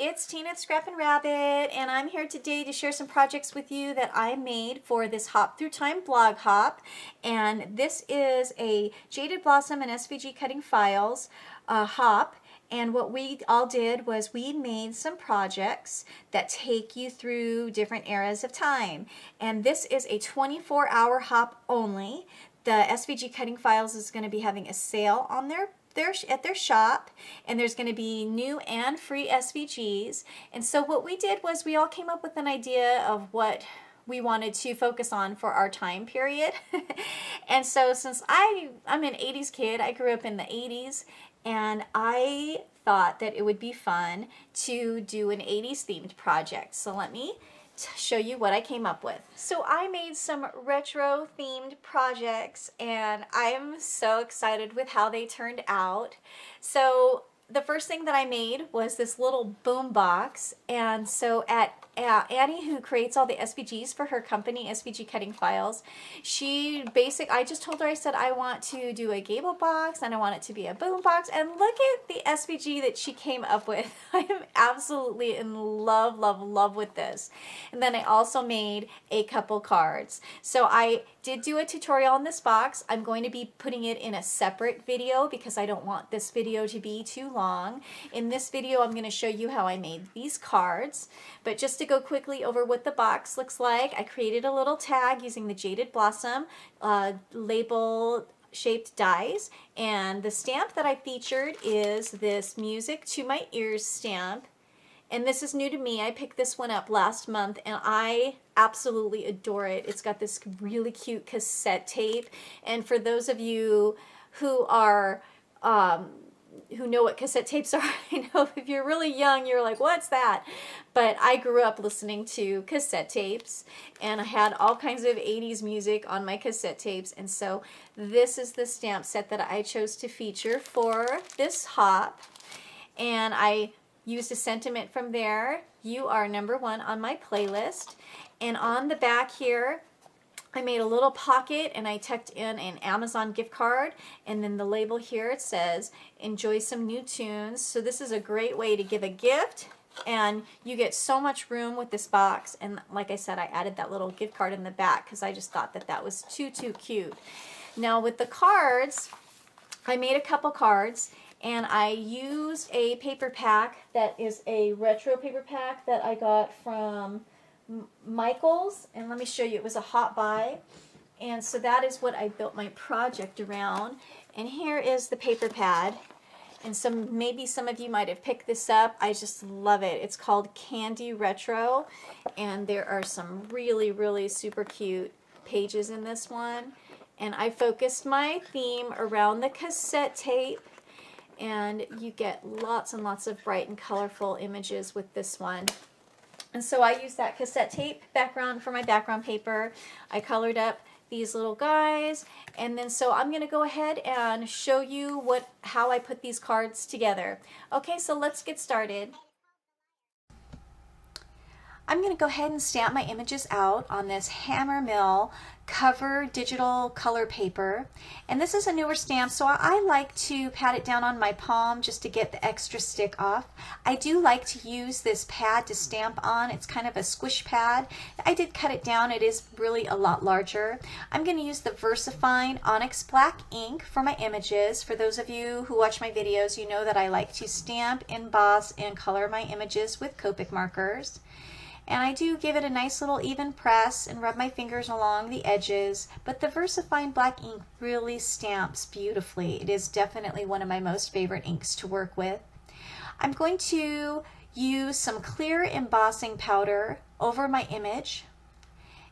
it's Tina Scrappin Rabbit, and I'm here today to share some projects with you that I made for this Hop Through Time blog hop. And this is a Jaded Blossom and SVG Cutting Files hop. And what we all did was we made some projects that take you through different eras of time. And this is a 24-hour hop only. The SVG Cutting Files is going to be having a sale on at their shop, and there's going to be new and free SVGs. And so what we did was we all came up with an idea of what we wanted to focus on for our time period. And so since I'm an 80s kid, I grew up in the 80s, and I thought that it would be fun to do an 80s themed project. So let me show you what I came up with. So I made some retro themed projects, and I'm so excited with how they turned out. So the first thing that I made was this little boom box, and so at Annie, who creates all the SVGs for her company, SVG Cutting Files, I just told her, I said, I want to do a gable box and I want it to be a boom box, and look at the SVG that she came up with. I am absolutely in love, love, love with this. And then I also made a couple cards. So I did do a tutorial on this box. I'm going to be putting it in a separate video because I don't want this video to be too long. In this video, I'm going to show you how I made these cards. But just to go quickly over what the box looks like, I created a little tag using the Jaded Blossom label shaped dies, and the stamp that I featured is this Music to My Ears stamp. And this is new to me. I picked this one up last month, and I absolutely adore it. It's got this really cute cassette tape. And for those of you who are who know what cassette tapes are, I know if you're really young, you're like, what's that? But I grew up listening to cassette tapes, and I had all kinds of 80s music on my cassette tapes. And so this is the stamp set that I chose to feature for this hop. And I used a sentiment from there. You are #1 on my playlist. And on the back here, I made a little pocket and I tucked in an Amazon gift card, and then the label here, it says, enjoy some new tunes. So this is a great way to give a gift, and you get so much room with this box. And like I said, I added that little gift card in the back because I just thought that that was too cute. Now with the cards, I made a couple cards, and I used a paper pack that is a retro paper pack that I got from Michael's, and let me show you, it was a hot buy. And so that is what I built my project around. And here is the paper pad, and maybe some of you might have picked this up. I just love it. It's called Candy Retro, and there are some really super cute pages in this one. And I focused my theme around the cassette tape, and you get lots and lots of bright and colorful images with this one. And so I used that cassette tape background for my background paper. I colored up these little guys, and then so I'm going to go ahead and show you how I put these cards together. Okay, so let's get started. I'm going to go ahead and stamp my images out on this Hammer Mill cover digital color paper, and this is a newer stamp, so I like to pat it down on my palm just to get the extra stick off. I do like to use this pad to stamp on. It's kind of a squish pad. I did cut it down. It is really a lot larger. I'm going to use the VersaFine Onyx Black ink for my images. For those of you who watch my videos, you know that I like to stamp, emboss, and color my images with Copic markers. And I do give it a nice little even press and rub my fingers along the edges, but the VersaFine Black ink really stamps beautifully. It is definitely one of my most favorite inks to work with. I'm going to use some clear embossing powder over my image,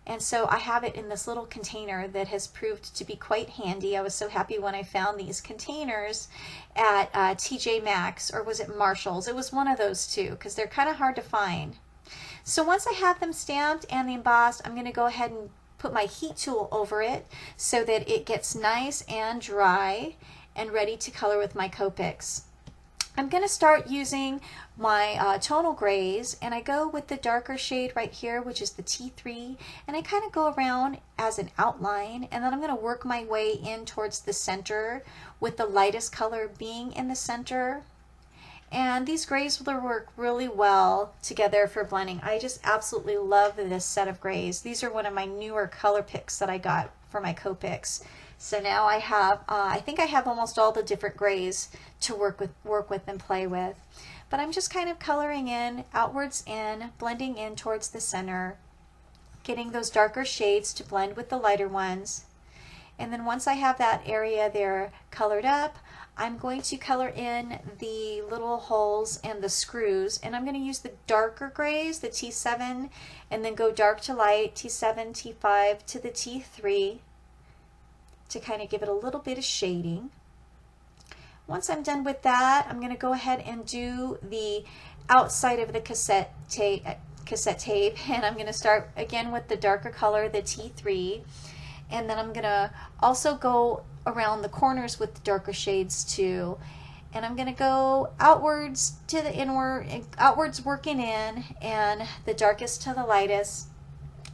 and so I have it in this little container that has proved to be quite handy. I was so happy when I found these containers at TJ Maxx, or was it Marshall's? It was one of those two, because they're kind of hard to find. So once I have them stamped and embossed, I'm going to go ahead and put my heat tool over it so that it gets nice and dry and ready to color with my Copics. I'm going to start using my tonal grays, and I go with the darker shade right here, which is the T3, and I kind of go around as an outline, and then I'm going to work my way in towards the center with the lightest color being in the center. And these grays will work really well together for blending. I just absolutely love this set of grays. These are one of my newer color picks that I got for my Copics. So now I have, I think I have almost all the different grays to work with and play with. But I'm just kind of coloring in, outwards in, blending in towards the center, getting those darker shades to blend with the lighter ones. And then once I have that area there colored up, I'm going to color in the little holes and the screws, and I'm going to use the darker grays, the T7, and then go dark to light, T7, T5 to the T3 to kind of give it a little bit of shading. Once I'm done with that, I'm going to go ahead and do the outside of the cassette tape, and I'm going to start again with the darker color, the T3, and then I'm going to also go around the corners with the darker shades too. And I'm going to go outwards to the inward, outwards working in, and the darkest to the lightest.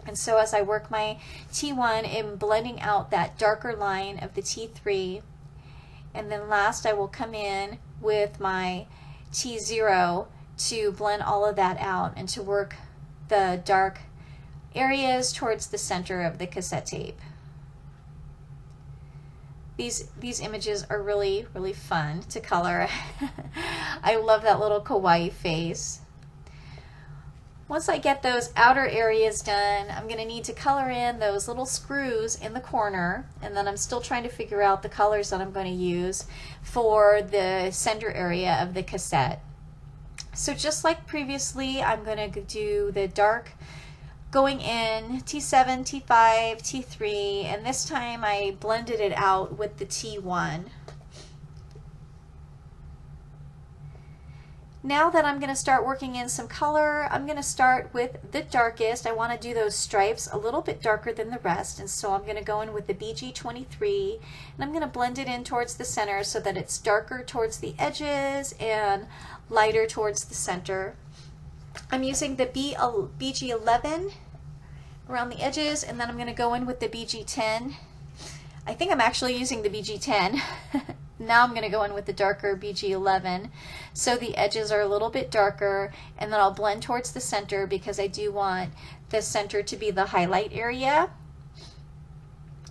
And so as I work my T1, I'm blending out that darker line of the T3. And then last I will come in with my T0 to blend all of that out and to work the dark areas towards the center of the cassette tape. These images are really, really fun to color. I love that little kawaii face. Once I get those outer areas done, I'm going to need to color in those little screws in the corner, and then I'm still trying to figure out the colors that I'm going to use for the center area of the cassette. So just like previously, I'm going to do the dark going in, T7, T5, T3, and this time I blended it out with the T1. Now that I'm going to start working in some color, I'm going to start with the darkest. I want to do those stripes a little bit darker than the rest, and so I'm going to go in with the BG23, and I'm going to blend it in towards the center so that it's darker towards the edges and lighter towards the center. I'm using the BG11 around the edges, and then I'm going to go in with the BG10. I think I'm actually using the BG10. Now I'm going to go in with the darker BG11 so the edges are a little bit darker, and then I'll blend towards the center because I do want the center to be the highlight area.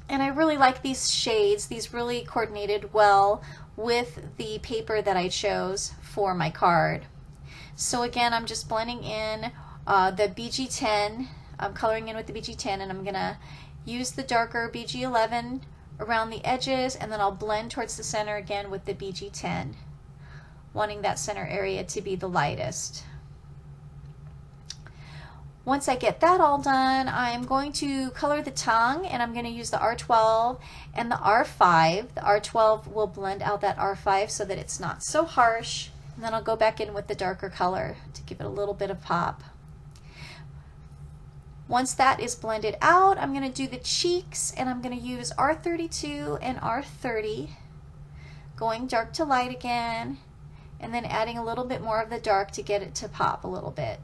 And I really like these shades. These really coordinated well with the paper that I chose for my card. So again, I'm just blending in the BG10. I'm coloring in with the BG10, and I'm going to use the darker BG11 around the edges, and then I'll blend towards the center again with the BG10, wanting that center area to be the lightest. Once I get that all done, I'm going to color the tongue, and I'm going to use the R12 and the R5. The R12 will blend out that R5 so that it's not so harsh, and then I'll go back in with the darker color to give it a little bit of pop. Once that is blended out, I'm going to do the cheeks, and I'm going to use R32 and R30, going dark to light again, and then adding a little bit more of the dark to get it to pop a little bit.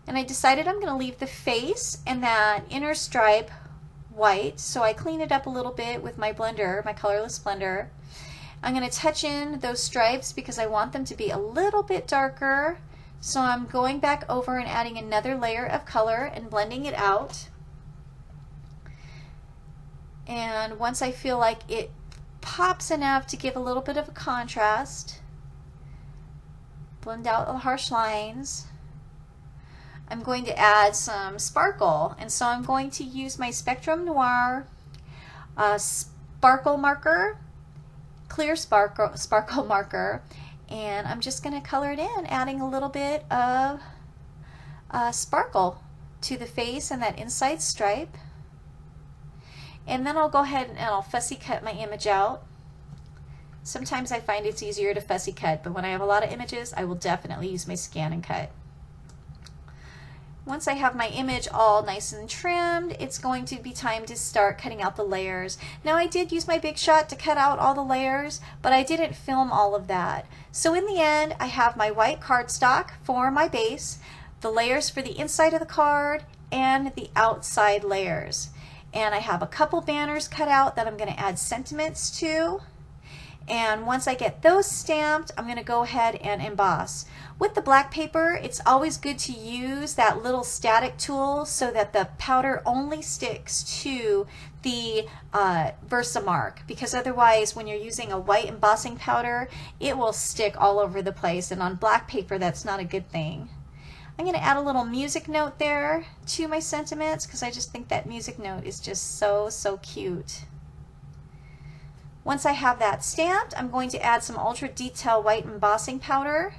And I decided I'm going to leave the face and that inner stripe white, so I clean it up a little bit with my blender, my colorless blender. I'm going to touch in those stripes because I want them to be a little bit darker. So I'm going back over and adding another layer of color and blending it out. And once I feel like it pops enough to give a little bit of a contrast, blend out the harsh lines. I'm going to add some sparkle, and so I'm going to use my Spectrum Noir sparkle marker, clear sparkle marker, and I'm just going to color it in, adding a little bit of sparkle to the face and that inside stripe. And then I'll go ahead and I'll fussy cut my image out. Sometimes I find it's easier to fussy cut, but when I have a lot of images, I will definitely use my scan and cut. Once I have my image all nice and trimmed, it's going to be time to start cutting out the layers. Now I did use my Big Shot to cut out all the layers, but I didn't film all of that. So in the end, I have my white cardstock for my base, the layers for the inside of the card, and the outside layers. And I have a couple banners cut out that I'm going to add sentiments to. And once I get those stamped, I'm going to go ahead and emboss. With the black paper, it's always good to use that little static tool so that the powder only sticks to the Versamark, because otherwise when you're using a white embossing powder, it will stick all over the place, and on black paper that's not a good thing. I'm going to add a little music note there to my sentiments because I just think that music note is just so cute. Once I have that stamped, I'm going to add some Ultra Detail white embossing powder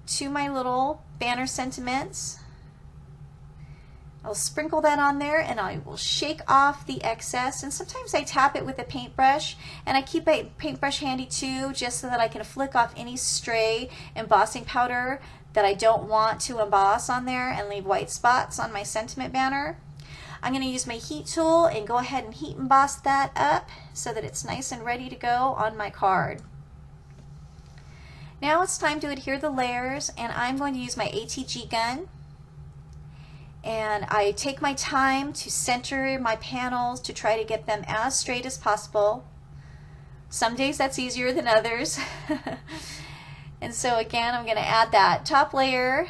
to my little banner sentiments. I'll sprinkle that on there and I will shake off the excess, and sometimes I tap it with a paintbrush, and I keep a paintbrush handy too just so that I can flick off any stray embossing powder that I don't want to emboss on there and leave white spots on my sentiment banner. I'm going to use my heat tool and go ahead and heat emboss that up so that it's nice and ready to go on my card. Now it's time to adhere the layers, and I'm going to use my ATG gun. And I take my time to center my panels to try to get them as straight as possible. Some days that's easier than others. And so again, I'm going to add that top layer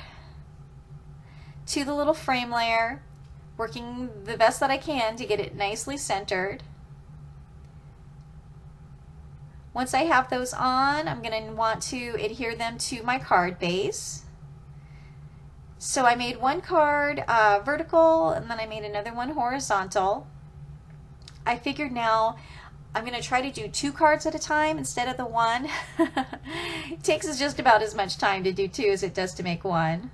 to the little frame layer, working the best that I can to get it nicely centered. Once I have those on, I'm going to want to adhere them to my card base. So I made one card vertical, and then I made another one horizontal. I figured now I'm going to try to do 2 cards at a time instead of the 1. It takes us just about as much time to do 2 as it does to make 1.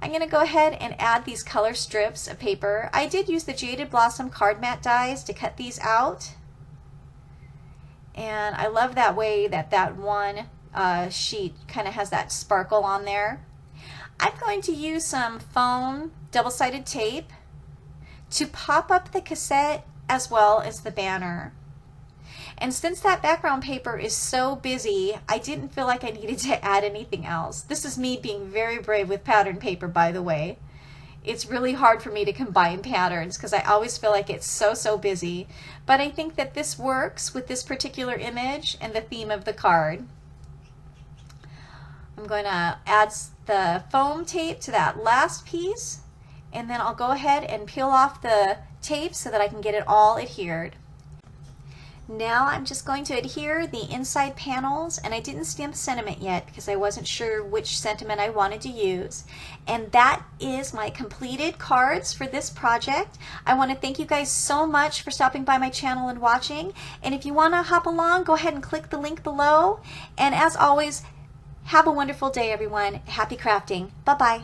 I'm going to go ahead and add these color strips of paper. I did use the Jaded Blossom card mat dies to cut these out. And I love that way that one sheet kind of has that sparkle on there. I'm going to use some foam double-sided tape to pop up the cassette as well as the banner. And since that background paper is so busy, I didn't feel like I needed to add anything else. This is me being very brave with pattern paper, by the way. It's really hard for me to combine patterns because I always feel like it's so busy. But I think that this works with this particular image and the theme of the card. I'm going to add the foam tape to that last piece, and then I'll go ahead and peel off the tape so that I can get it all adhered. Now I'm just going to adhere the inside panels, and I didn't stamp sentiment yet because I wasn't sure which sentiment I wanted to use. And that is my completed cards for this project. I want to thank you guys so much for stopping by my channel and watching. And if you want to hop along, go ahead and click the link below. And as always, have a wonderful day, everyone. Happy crafting. Bye-bye.